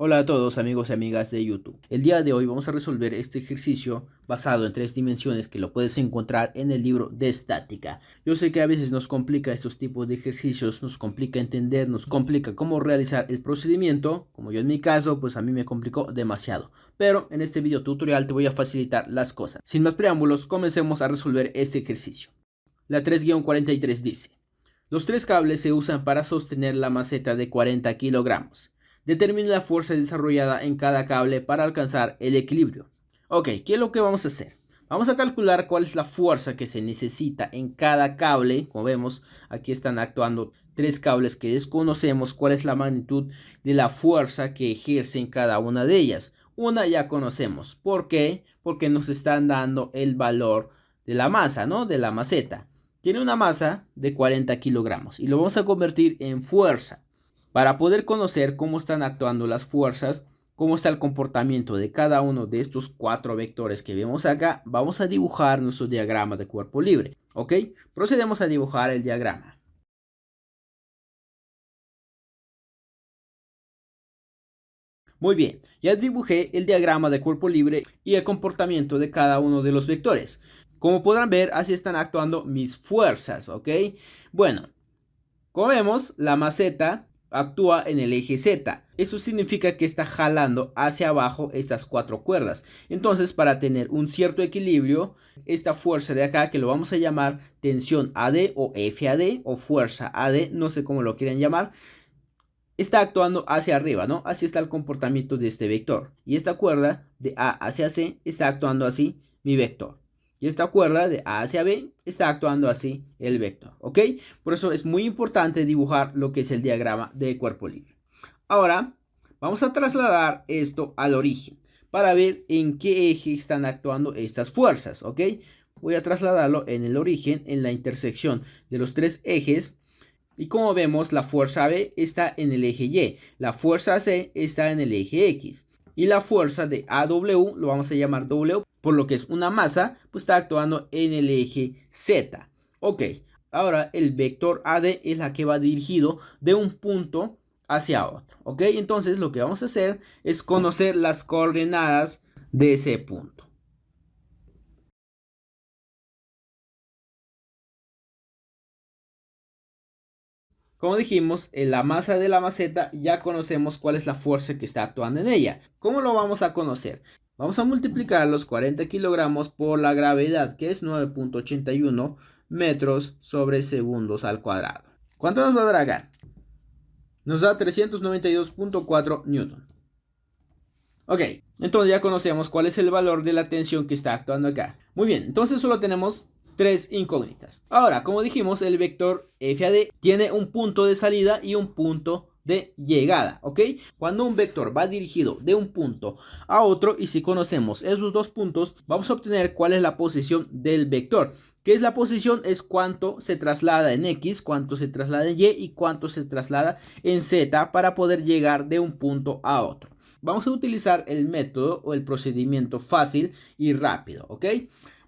Hola a todos amigos y amigas de YouTube. El día de hoy vamos a resolver este ejercicio basado en 3 dimensiones que lo puedes encontrar en el libro de estática. Yo sé que a veces nos complica estos tipos de ejercicios, nos complica entender, nos complica cómo realizar el procedimiento. Como yo en mi caso, pues a mí me complicó demasiado. Pero en este video tutorial te voy a facilitar las cosas. Sin más preámbulos, comencemos a resolver este ejercicio. La 3-43 dice: los 3 cables se usan para sostener la maceta de 40 kilogramos. Determine la fuerza desarrollada en cada cable para alcanzar el equilibrio. Ok, ¿qué es lo que vamos a hacer? Vamos a calcular cuál es la fuerza que se necesita en cada cable. Como vemos, aquí están actuando 3 cables que desconocemos cuál es la magnitud de la fuerza que ejerce en cada una de ellas. Una ya conocemos. ¿Por qué? Porque nos están dando el valor de la masa, ¿no? De la maceta. Tiene una masa de 40 kilogramos y lo vamos a convertir en fuerza. Para poder conocer cómo están actuando las fuerzas, cómo está el comportamiento de cada uno de estos 4 vectores que vemos acá, vamos a dibujar nuestro diagrama de cuerpo libre. ¿Ok? Procedemos a dibujar el diagrama. Muy bien, ya dibujé el diagrama de cuerpo libre y el comportamiento de cada uno de los vectores. Como podrán ver, así están actuando mis fuerzas, ¿ok? Bueno, como vemos, la maceta actúa en el eje Z. Eso significa que está jalando hacia abajo estas 4 cuerdas. Entonces, para tener un cierto equilibrio, esta fuerza de acá, que lo vamos a llamar tensión AD o FAD o fuerza AD, no sé cómo lo quieren llamar, está actuando hacia arriba, ¿no? Así está el comportamiento de este vector. Y esta cuerda de A hacia C está actuando así mi vector. Y esta cuerda de A hacia B está actuando así el vector, ¿ok? Por eso es muy importante dibujar lo que es el diagrama de cuerpo libre. Ahora vamos a trasladar esto al origen para ver en qué eje están actuando estas fuerzas, ¿ok? Voy a trasladarlo en el origen, en la intersección de los 3 ejes. Y como vemos, la fuerza B está en el eje Y, la fuerza C está en el eje X. Y la fuerza de AW, lo vamos a llamar W, por lo que es una masa, pues está actuando en el eje Z. Ok, ahora el vector AD es la que va dirigido de un punto hacia otro. Ok, entonces lo que vamos a hacer es conocer las coordenadas de ese punto. Como dijimos, en la masa de la maceta ya conocemos cuál es la fuerza que está actuando en ella. ¿Cómo lo vamos a conocer? Vamos a multiplicar los 40 kilogramos por la gravedad, que es 9.81 metros sobre segundos al cuadrado. ¿Cuánto nos va a dar acá? Nos da 392.4 newton. Ok, entonces ya conocemos cuál es el valor de la tensión que está actuando acá. Muy bien, entonces solo tenemos 3 incógnitas. Ahora, como dijimos, el vector FAD tiene un punto de salida y un punto de llegada, ¿ok? Cuando un vector va dirigido de un punto a otro, y si conocemos esos 2 puntos, vamos a obtener cuál es la posición del vector. ¿Qué es la posición? Es cuánto se traslada en X, cuánto se traslada en Y y cuánto se traslada en Z para poder llegar de un punto a otro. Vamos a utilizar el método o el procedimiento fácil y rápido, ¿ok?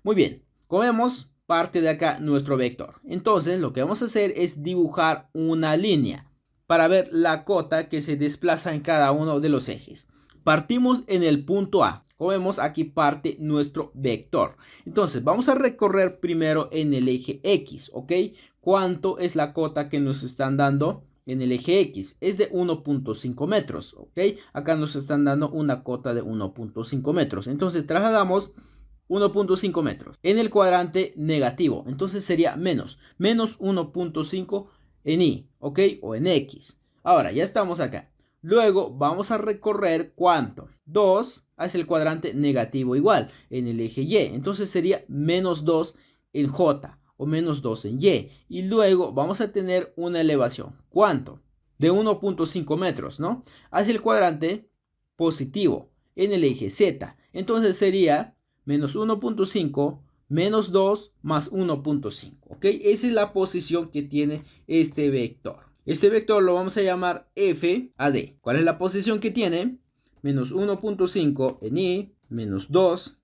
Muy bien, como vemos, parte de acá nuestro vector. Entonces, lo que vamos a hacer es dibujar una línea para ver la cota que se desplaza en cada uno de los ejes. Partimos en el punto A. Como vemos, aquí parte nuestro vector. Entonces, vamos a recorrer primero en el eje X, ¿ok? ¿Cuánto es la cota que nos están dando? En el eje X es de 1.5 metros, ¿ok? Acá nos están dando una cota de 1.5 metros. Entonces trasladamos 1.5 metros en el cuadrante negativo. Entonces sería menos 1.5 en Y, ¿ok? O en X. Ahora ya estamos acá. Luego vamos a recorrer ¿cuánto? 2 hacia el cuadrante negativo igual en el eje Y. Entonces sería menos 2 en J o menos 2 en Y. Y luego vamos a tener una elevación. ¿Cuánto? De 1.5 metros, ¿no? Hacia el cuadrante positivo en el eje Z. Entonces sería menos 1.5 menos 2 más 1.5. ¿Ok? Esa es la posición que tiene este vector. Este vector lo vamos a llamar FAD. ¿Cuál es la posición que tiene? Menos 1.5 en Y, menos 2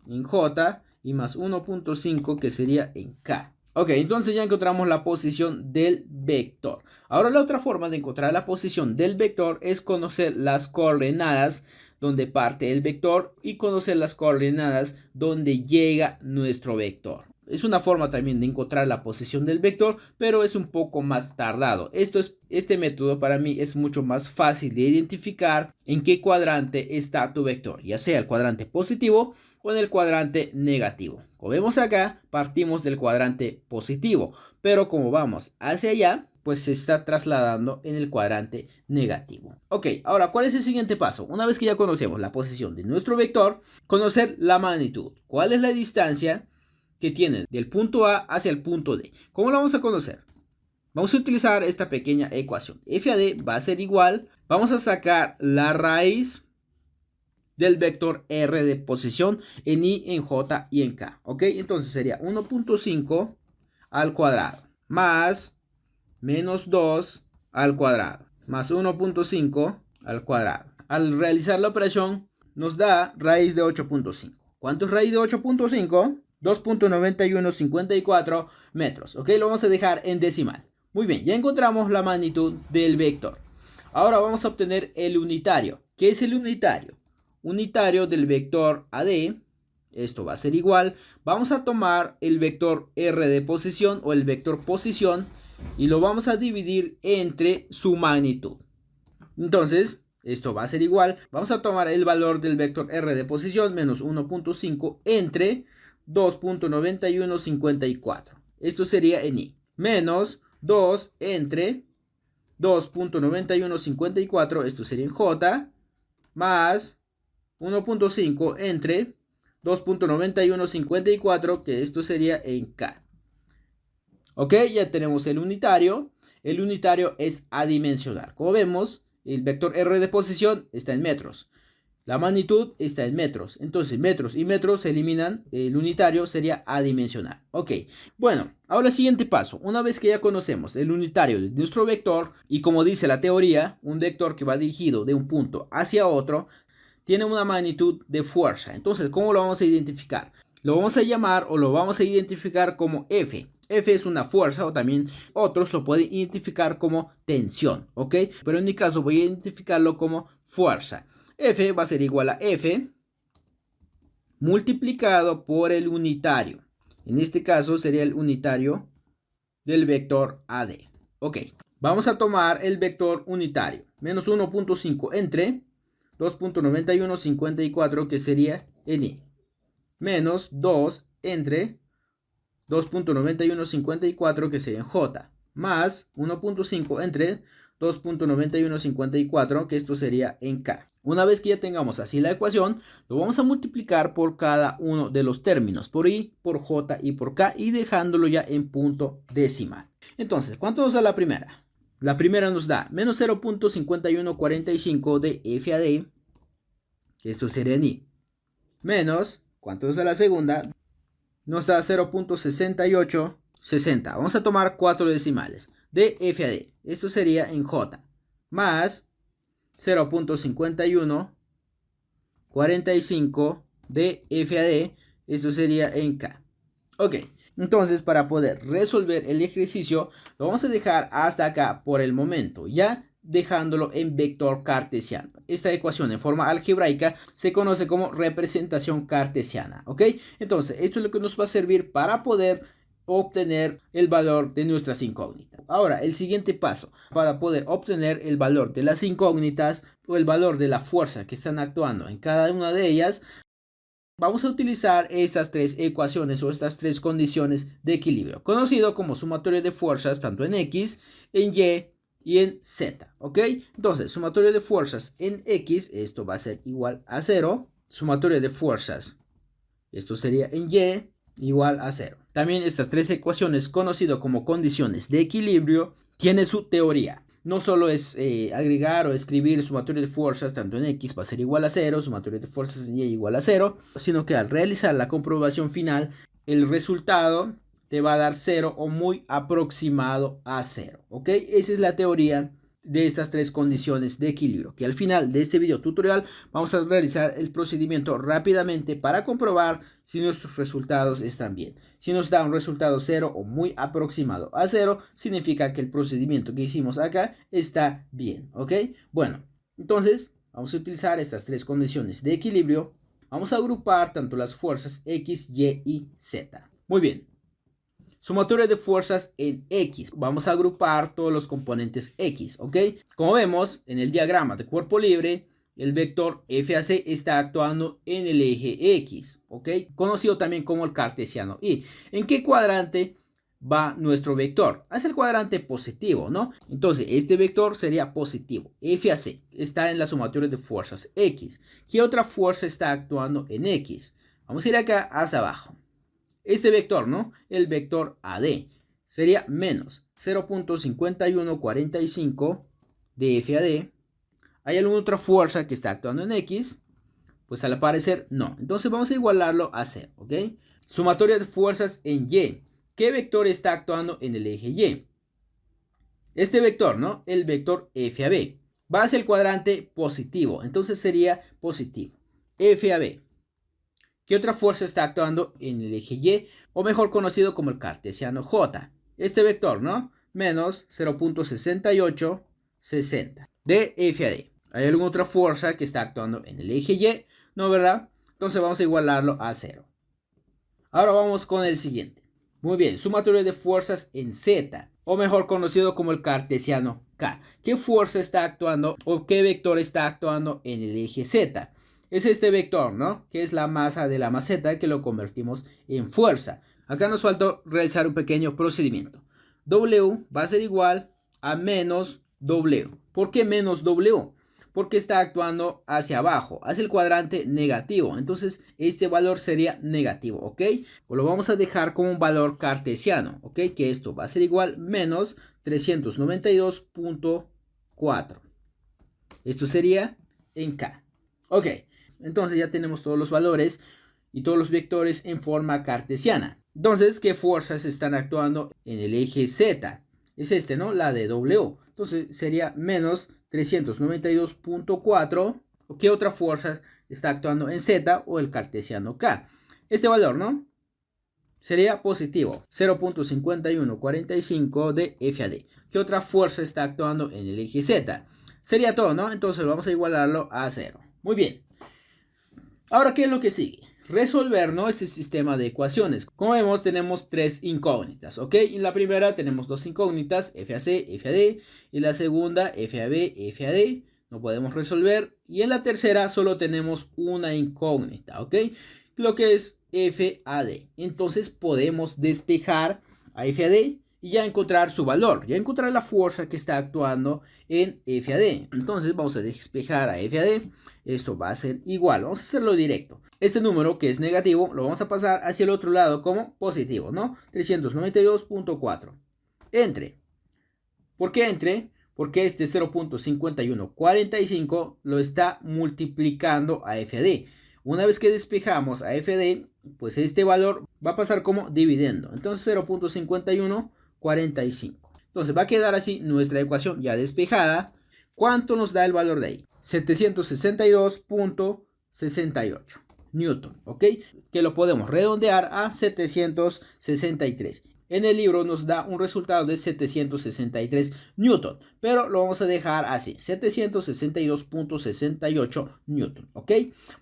en J y más 1.5 que sería en K. Ok, entonces ya encontramos la posición del vector. Ahora la otra forma de encontrar la posición del vector es conocer las coordenadas donde parte el vector y conocer las coordenadas donde llega nuestro vector. Es una forma también de encontrar la posición del vector, pero es un poco más tardado. Este método para mí es mucho más fácil de identificar en qué cuadrante está tu vector, ya sea el cuadrante positivo o en el cuadrante negativo. Como vemos acá, partimos del cuadrante positivo, pero como vamos hacia allá, pues se está trasladando en el cuadrante negativo. Ok, ahora, ¿cuál es el siguiente paso? Una vez que ya conocemos la posición de nuestro vector, conocer la magnitud. ¿Cuál es la distancia que tiene del punto A hacia el punto D? ¿Cómo lo vamos a conocer? Vamos a utilizar esta pequeña ecuación. F a D va a ser igual. Vamos a sacar la raíz del vector R de posición en I, en J y en K. ¿Ok? Entonces sería 1.5 al cuadrado más menos 2 al cuadrado más 1.5 al cuadrado. Al realizar la operación nos da raíz de 8.5. ¿Cuánto es raíz de 8.5? 2.9154 metros. ¿Ok? Lo vamos a dejar en decimal. Muy bien, ya encontramos la magnitud del vector. Ahora vamos a obtener el unitario. ¿Qué es el unitario? Unitario del vector AD, esto va a ser igual, vamos a tomar el vector R de posición o el vector posición y lo vamos a dividir entre su magnitud. Entonces, esto va a ser igual, vamos a tomar el valor del vector R de posición menos 1.5 entre 2.9154. Esto sería en I. Menos 2 entre 2.9154, esto sería en J, más 1.5 entre 2.9154, que esto sería en K. Ok, ya tenemos el unitario. El unitario es adimensional. Como vemos, el vector R de posición está en metros. La magnitud está en metros. Entonces, metros y metros se eliminan. El unitario sería adimensional. Ok, bueno, ahora el siguiente paso. Una vez que ya conocemos el unitario de nuestro vector, y como dice la teoría, un vector que va dirigido de un punto hacia otro, tiene una magnitud de fuerza. Entonces, ¿cómo lo vamos a identificar? Lo vamos a llamar o lo vamos a identificar como F. F es una fuerza o también otros lo pueden identificar como tensión, ¿ok? Pero en mi caso voy a identificarlo como fuerza. F va a ser igual a F multiplicado por el unitario. En este caso sería el unitario del vector AD. Ok, vamos a tomar el vector unitario. Menos 1.5 entre 2.9154, que sería en I. Menos 2 entre 2.9154, que sería en J. Más 1.5 entre 2.9154, que esto sería en K. Una vez que ya tengamos así la ecuación, lo vamos a multiplicar por cada uno de los términos, por I, por J y por K, y dejándolo ya en punto decimal. Entonces, ¿cuánto nos da la primera? La primera nos da menos 0.5145 de F a D, que esto sería en I, menos, ¿cuánto nos da la segunda? Nos da 0.6860. Vamos a tomar 4 decimales de F a D. Esto sería en J. Más 0.5145 de F a D. Esto sería en K. Ok. Entonces, para poder resolver el ejercicio, lo vamos a dejar hasta acá por el momento, ya dejándolo en vector cartesiano. Esta ecuación en forma algebraica se conoce como representación cartesiana, ¿ok? Entonces, esto es lo que nos va a servir para poder obtener el valor de nuestras incógnitas. Ahora, el siguiente paso, para poder obtener el valor de las incógnitas o el valor de la fuerza que están actuando en cada una de ellas, vamos a utilizar estas tres ecuaciones o estas tres condiciones de equilibrio, conocido como sumatorio de fuerzas tanto en X, en Y y en Z, ¿ok? Entonces, sumatorio de fuerzas en X, esto va a ser igual a 0. Sumatorio de fuerzas, esto sería en Y, igual a 0. También estas tres ecuaciones, conocido como condiciones de equilibrio, tiene su teoría. No solo es agregar o escribir sumatorio de fuerzas tanto en X va a ser igual a 0, sumatorio de fuerzas en Y igual a 0, sino que al realizar la comprobación final, el resultado te va a dar 0 o muy aproximado a 0, ¿ok? Esa es la teoría de estas tres condiciones de equilibrio, que al final de este video tutorial vamos a realizar el procedimiento rápidamente para comprobar si nuestros resultados están bien. Si nos da un resultado 0 o muy aproximado a 0, significa que el procedimiento que hicimos acá está bien, ¿ok? Bueno, entonces vamos a utilizar estas tres condiciones de equilibrio. Vamos a agrupar tanto las fuerzas X, Y y Z. Muy bien. Sumatoria de fuerzas en X. Vamos a agrupar todos los componentes X, ¿ok? Como vemos en el diagrama de cuerpo libre, el vector FAC está actuando en el eje X, ¿ok? Conocido también como el cartesiano Y. ¿En qué cuadrante va nuestro vector? Hacia el cuadrante positivo, ¿no? Entonces, este vector sería positivo. FAC está en la sumatoria de fuerzas X. ¿Qué otra fuerza está actuando en X? Vamos a ir acá hasta abajo. Este vector, ¿no? El vector AD sería menos 0.5145 de FAD. ¿Hay alguna otra fuerza que está actuando en X? Pues al parecer no. Entonces vamos a igualarlo a 0, ¿ok? Sumatoria de fuerzas en Y. ¿Qué vector está actuando en el eje Y? Este vector, ¿no? El vector FAB. Va hacia el cuadrante positivo. Entonces sería positivo. FAB. ¿Qué otra fuerza está actuando en el eje Y, o mejor conocido como el cartesiano J? Este vector, ¿no? Menos 0.6860 de FAD. ¿Hay alguna otra fuerza que está actuando en el eje Y? No, ¿verdad? Entonces vamos a igualarlo a 0. Ahora vamos con el siguiente. Muy bien, sumatoria de fuerzas en Z, o mejor conocido como el cartesiano K. ¿Qué fuerza está actuando o qué vector está actuando en el eje Z? Es este vector, ¿no? Que es la masa de la maceta que lo convertimos en fuerza. Acá nos faltó realizar un pequeño procedimiento. W va a ser igual a menos W. ¿Por qué menos W? Porque está actuando hacia abajo, hacia el cuadrante negativo. Entonces, este valor sería negativo, ¿ok? Pues lo vamos a dejar como un valor cartesiano, ¿ok? Que esto va a ser igual menos 392.4. Esto sería en K. Ok. Entonces ya tenemos todos los valores y todos los vectores en forma cartesiana. Entonces, ¿qué fuerzas están actuando en el eje Z? Es este, ¿no? La de W. Entonces sería menos 392.4. ¿Qué otra fuerza está actuando en Z o el cartesiano K? Este valor, ¿no? Sería positivo, 0.5145 de FAD. ¿Qué otra fuerza está actuando en el eje Z? Sería todo, ¿no? Entonces vamos a igualarlo a 0. Muy bien. Ahora, ¿qué es lo que sigue? Resolver, ¿no? Este sistema de ecuaciones. Como vemos, tenemos tres incógnitas, ¿ok? En la primera tenemos dos incógnitas, FAC, FAD. Y la segunda, FAB, FAD. No podemos resolver. Y en la tercera solo tenemos una incógnita, ¿ok? Lo que es FAD. Entonces podemos despejar a FAD y ya encontrar su valor, ya encontrar la fuerza que está actuando en FAD. Entonces vamos a despejar a FAD. Esto va a ser igual, vamos a hacerlo directo. Este número que es negativo lo vamos a pasar hacia el otro lado como positivo, ¿no? 392.4. Entre. ¿Por qué entre? Porque este 0.5145 lo está multiplicando a FAD. Una vez que despejamos a FAD, pues este valor va a pasar como dividendo. Entonces 0.5145. Entonces va a quedar así nuestra ecuación ya despejada. ¿Cuánto nos da el valor de ahí? 762.68 Newton, ¿ok? Que lo podemos redondear a 763. En el libro nos da un resultado de 763 Newton, pero lo vamos a dejar así, 762.68 Newton, ¿ok?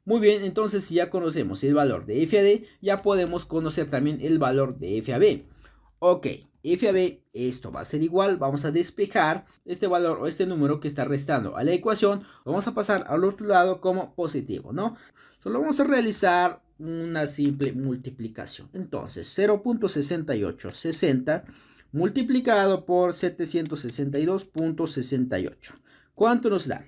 Muy bien, entonces si ya conocemos el valor de FAD, ya podemos conocer también el valor de FAB. Ok, FAB, esto va a ser igual, vamos a despejar este valor o este número que está restando a la ecuación, lo vamos a pasar al otro lado como positivo, ¿no? Solo vamos a realizar una simple multiplicación. Entonces, 0.6860 multiplicado por 762.68. ¿Cuánto nos da?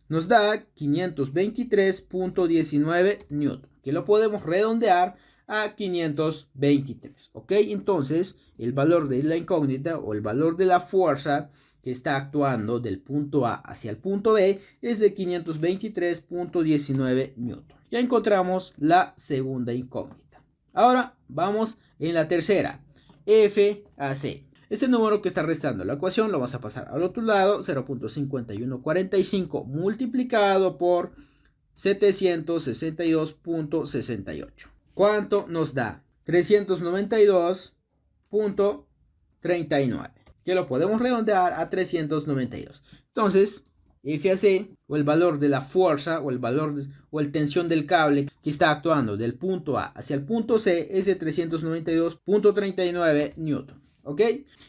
Nos da 523.19 Newton, que lo podemos redondear a 523, ¿ok? Entonces, el valor de la incógnita o el valor de la fuerza que está actuando del punto A hacia el punto B es de 523.19 Newton. Ya encontramos la segunda incógnita. Ahora vamos en la tercera, FAC. Este número que está restando la ecuación lo vas a pasar al otro lado, 0.5145 multiplicado por 762.68. ¿Cuánto nos da? 392.39, que lo podemos redondear a 392. Entonces, F a C, o el valor de la fuerza, o el valor o el tensión del cable que está actuando del punto A hacia el punto C es de 392.39 newton. ¿Ok?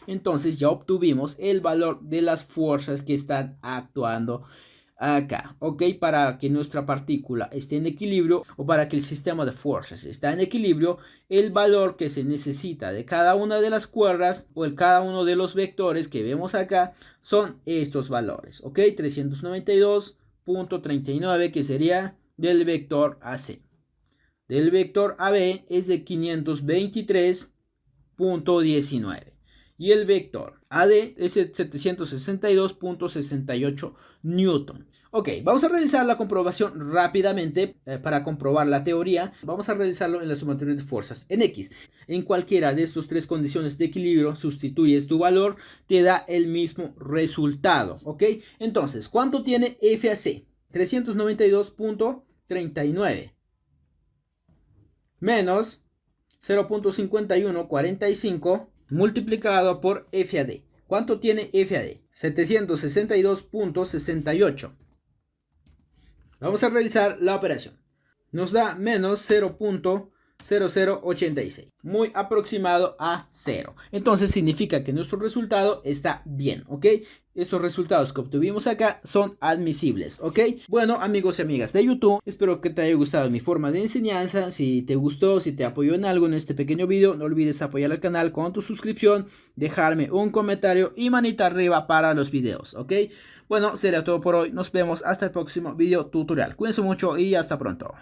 Entonces ya obtuvimos el valor de las fuerzas que están actuando acá, ¿ok? Para que nuestra partícula esté en equilibrio, o para que el sistema de fuerzas esté en equilibrio, el valor que se necesita de cada una de las cuerdas o cada uno de los vectores que vemos acá son estos valores, ¿ok? 392.39, que sería del vector AC. Del vector AB es de 523.19. Y el vector AD es el 762.68 newton. Ok, vamos a realizar la comprobación rápidamente para comprobar la teoría. Vamos a realizarlo en la sumatoria de fuerzas en X. En cualquiera de estas tres condiciones de equilibrio sustituyes tu valor, te da el mismo resultado. Ok, entonces, ¿cuánto tiene F a C? 392.39 menos 0.5145 multiplicado por F a D. ¿Cuánto tiene F a D? 762.68. Vamos a realizar la operación. Nos da menos 0.0086, muy aproximado a 0. Entonces significa que nuestro resultado está bien, ¿ok? Estos resultados que obtuvimos acá son admisibles, ¿ok? Bueno, amigos y amigas de YouTube, espero que te haya gustado mi forma de enseñanza. Si te gustó, si te apoyó en algo en este pequeño video, no olvides apoyar al canal con tu suscripción, dejarme un comentario y manita arriba para los videos, ¿ok? Bueno, será todo por hoy. Nos vemos hasta el próximo video tutorial. Cuídense mucho y hasta pronto.